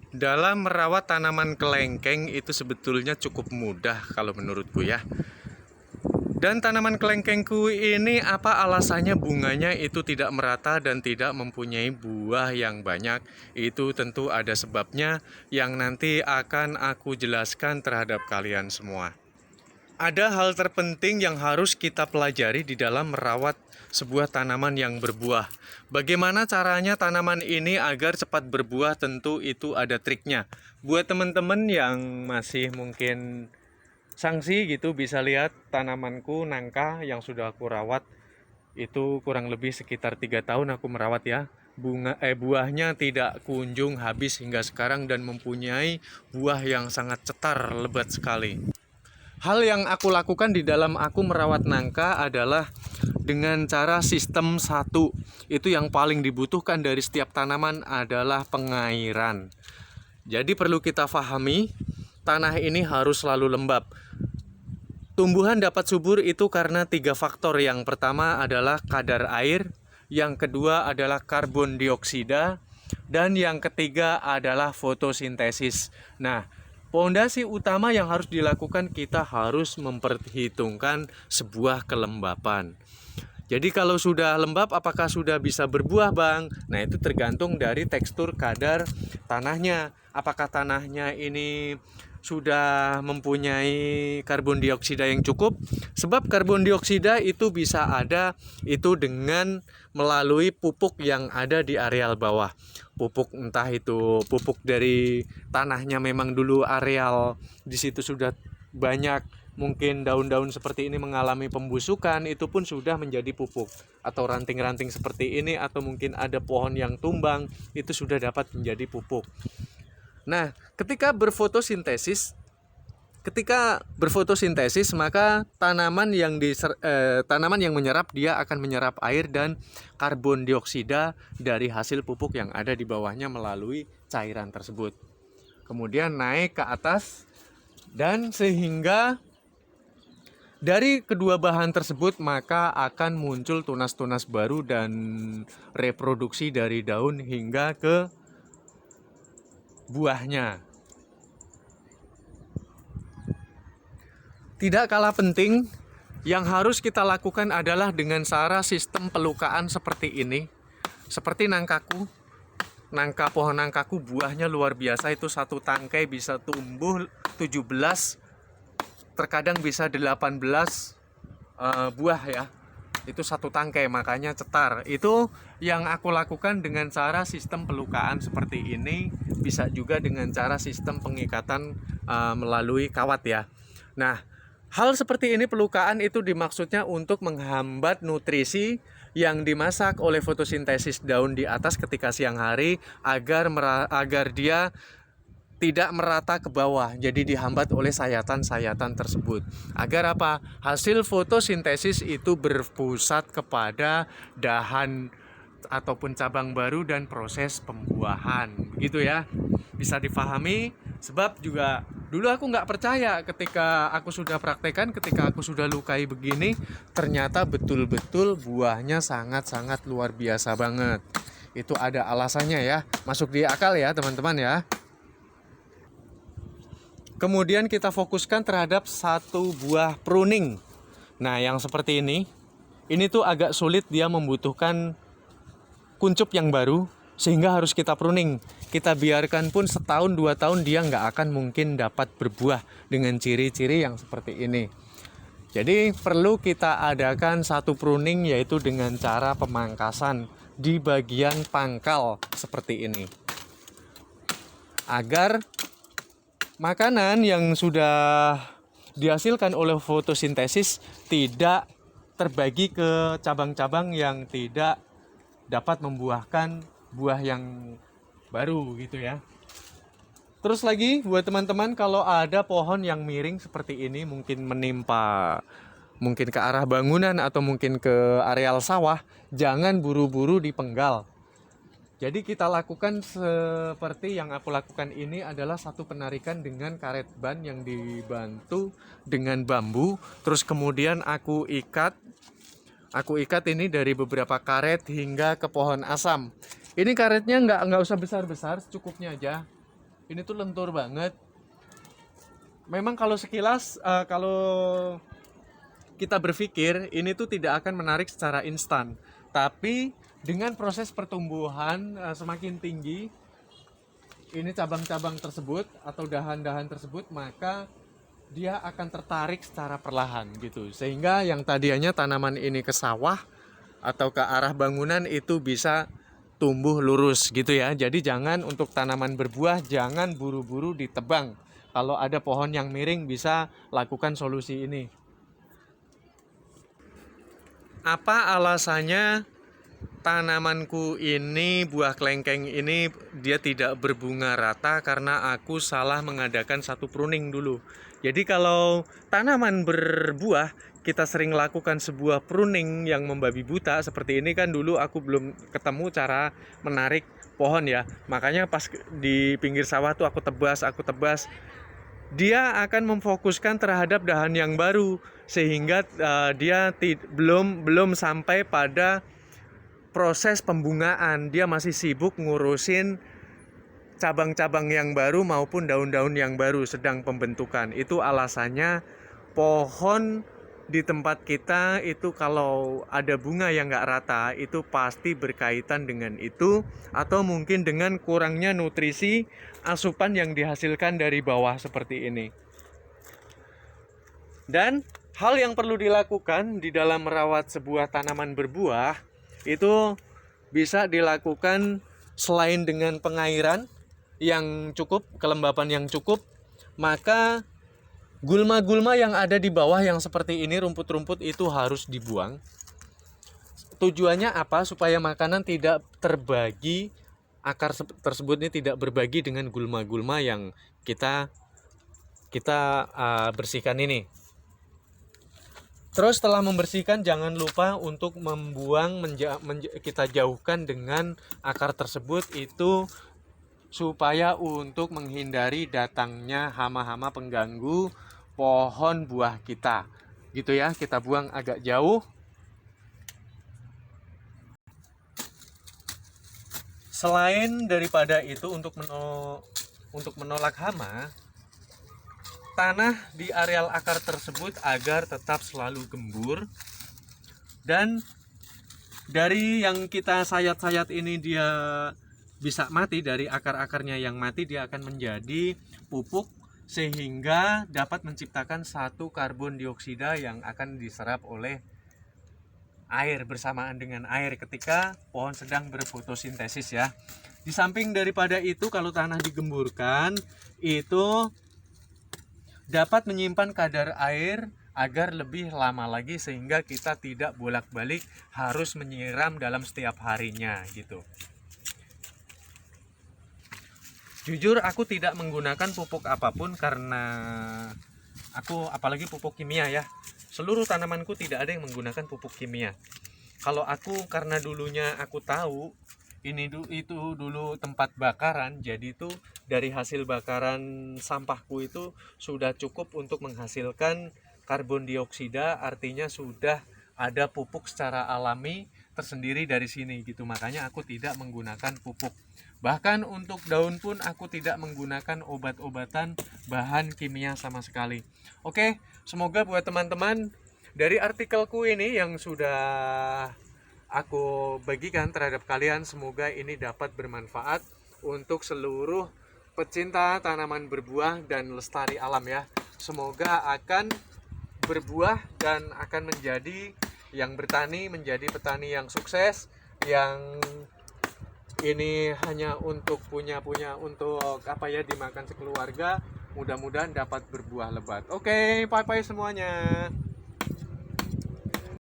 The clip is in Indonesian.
Dalam merawat tanaman kelengkeng itu sebetulnya cukup mudah kalau menurutku ya. Dan tanaman kelengkengku ini apa alasannya bunganya itu tidak merata dan tidak mempunyai buah yang banyak? Itu tentu ada sebabnya yang nanti akan aku jelaskan terhadap kalian semua. Ada hal terpenting yang harus kita pelajari di dalam merawat sebuah tanaman yang berbuah. Bagaimana caranya tanaman ini agar cepat berbuah? Tentu itu ada triknya. Buat teman-teman yang masih mungkin sangsi gitu, bisa lihat tanamanku nangka yang sudah aku rawat. Itu kurang lebih sekitar 3 tahun aku merawat ya. Buahnya tidak kunjung habis hingga sekarang dan mempunyai buah yang sangat cetar, lebat sekali. Hal yang aku lakukan di dalam aku merawat nangka adalah dengan cara sistem satu. Itu yang paling dibutuhkan dari setiap tanaman adalah pengairan. Jadi perlu kita pahami, tanah ini harus selalu lembab. Tumbuhan dapat subur itu karena 3 faktor. Yang pertama adalah kadar air, yang kedua adalah karbon dioksida, dan yang ketiga adalah fotosintesis. Nah, pondasi utama yang harus dilakukan, kita harus memperhitungkan sebuah kelembapan. Jadi kalau sudah lembab, apakah sudah bisa berbuah, Bang? Nah, itu tergantung dari tekstur kadar tanahnya. Apakah tanahnya ini sudah mempunyai karbon dioksida yang cukup? Sebab karbon dioksida itu bisa ada itu dengan melalui pupuk yang ada di areal bawah. Pupuk entah itu pupuk dari tanahnya, memang dulu areal di situ sudah banyak mungkin daun-daun seperti ini mengalami pembusukan, itu pun sudah menjadi pupuk. Atau ranting-ranting seperti ini, atau mungkin ada pohon yang tumbang, itu sudah dapat menjadi pupuk. Nah, ketika berfotosintesis maka tanaman yang menyerap, dia akan menyerap air dan karbon dioksida dari hasil pupuk yang ada di bawahnya melalui cairan tersebut. Kemudian naik ke atas, dan sehingga dari kedua bahan tersebut maka akan muncul tunas-tunas baru dan reproduksi dari daun hingga ke buahnya. Tidak kalah penting, yang harus kita lakukan adalah dengan cara sistem pelukaan seperti ini. Seperti nangkaku, pohon nangkaku buahnya luar biasa. Itu satu tangkai bisa tumbuh 17, terkadang bisa 18 buah ya. Itu satu tangkai, makanya cetar. Itu yang aku lakukan dengan cara sistem pelukaan seperti ini. Bisa juga dengan cara sistem pengikatan melalui kawat ya. Nah, hal seperti ini pelukaan itu dimaksudnya untuk menghambat nutrisi yang dimasak oleh fotosintesis daun di atas ketika siang hari, agar dia tidak merata ke bawah, jadi dihambat oleh sayatan-sayatan tersebut. Agar apa? Hasil fotosintesis itu berpusat kepada dahan ataupun cabang baru dan proses pembuahan. Begitu ya. Bisa difahami, sebab juga dulu aku nggak percaya ketika aku sudah praktekkan, ketika aku sudah lukai begini, ternyata betul-betul buahnya sangat-sangat luar biasa banget. Itu ada alasannya ya, masuk di akal ya teman-teman ya. Kemudian kita fokuskan terhadap satu buah pruning. Nah, yang seperti ini tuh agak sulit, dia membutuhkan kuncup yang baru, sehingga harus kita pruning. Kita biarkan pun setahun 2 tahun, dia nggak akan mungkin dapat berbuah dengan ciri-ciri yang seperti ini. Jadi perlu kita adakan satu pruning, yaitu dengan cara pemangkasan di bagian pangkal seperti ini, agar makanan yang sudah dihasilkan oleh fotosintesis tidak terbagi ke cabang-cabang yang tidak dapat membuahkan buah yang baru gitu ya. Terus lagi buat teman-teman, kalau ada pohon yang miring seperti ini, mungkin menimpa mungkin ke arah bangunan atau mungkin ke areal sawah, jangan buru-buru dipenggal. Jadi kita lakukan seperti yang aku lakukan ini adalah satu penarikan dengan karet ban yang dibantu dengan bambu. Terus kemudian aku ikat ini dari beberapa karet hingga ke pohon asam. Ini karetnya nggak usah besar-besar, secukupnya aja. Ini tuh lentur banget. Memang kalau sekilas kalau kita berpikir ini tuh tidak akan menarik secara instan, tapi dengan proses pertumbuhan semakin tinggi ini cabang-cabang tersebut atau dahan-dahan tersebut, maka dia akan tertarik secara perlahan gitu, sehingga yang tadinya tanaman ini ke sawah atau ke arah bangunan itu bisa tumbuh lurus gitu ya. Jadi jangan, untuk tanaman berbuah jangan buru-buru ditebang. Kalau ada pohon yang miring bisa lakukan solusi ini. Apa alasannya tanamanku ini, buah kelengkeng ini, dia tidak berbunga rata? Karena aku salah mengadakan satu pruning dulu. Jadi kalau tanaman berbuah kita sering lakukan sebuah pruning yang membabi buta seperti ini, kan dulu aku belum ketemu cara menarik pohon ya. Makanya pas di pinggir sawah tuh aku tebas, dia akan memfokuskan terhadap dahan yang baru, sehingga dia belum sampai pada proses pembungaan. Dia masih sibuk ngurusin cabang-cabang yang baru maupun daun-daun yang baru sedang pembentukan. Itu alasannya pohon di tempat kita itu kalau ada bunga yang nggak rata itu pasti berkaitan dengan itu, atau mungkin dengan kurangnya nutrisi asupan yang dihasilkan dari bawah seperti ini. Dan hal yang perlu dilakukan di dalam merawat sebuah tanaman berbuah itu bisa dilakukan selain dengan pengairan yang cukup, kelembapan yang cukup, maka gulma-gulma yang ada di bawah yang seperti ini, rumput-rumput itu harus dibuang. Tujuannya apa? Supaya makanan tidak terbagi, akar tersebut ini tidak berbagi dengan gulma-gulma yang kita bersihkan ini. Terus setelah membersihkan jangan lupa untuk membuang, kita jauhkan dengan akar tersebut itu supaya untuk menghindari datangnya hama-hama pengganggu pohon buah kita gitu ya. Kita buang agak jauh. Selain daripada itu, untuk menolak hama, tanah di areal akar tersebut agar tetap selalu gembur, dan dari yang kita sayat-sayat ini dia bisa mati, dari akar-akarnya yang mati dia akan menjadi pupuk, sehingga dapat menciptakan satu karbon dioksida yang akan diserap oleh air bersamaan dengan air ketika pohon sedang berfotosintesis ya. Di samping daripada itu, kalau tanah digemburkan itu dapat menyimpan kadar air agar lebih lama lagi, sehingga kita tidak bolak-balik harus menyiram dalam setiap harinya gitu. Jujur aku tidak menggunakan pupuk apapun karena aku, apalagi pupuk kimia ya. Seluruh tanamanku tidak ada yang menggunakan pupuk kimia. Kalau aku, karena dulunya aku tahu ini itu dulu tempat bakaran, jadi itu dari hasil bakaran sampahku itu sudah cukup untuk menghasilkan karbon dioksida, artinya sudah ada pupuk secara alami tersendiri dari sini gitu. Makanya aku tidak menggunakan pupuk. Bahkan untuk daun pun aku tidak menggunakan obat-obatan bahan kimia sama sekali. Oke, semoga buat teman-teman dari artikelku ini yang sudah aku bagikan terhadap kalian, semoga ini dapat bermanfaat untuk seluruh pecinta tanaman berbuah dan lestari alam ya. Semoga akan berbuah dan akan menjadi yang bertani, menjadi petani yang sukses, yang ini hanya untuk punya untuk apa ya, dimakan sekeluarga. Mudah-mudahan dapat berbuah lebat. Oke, bye bye semuanya.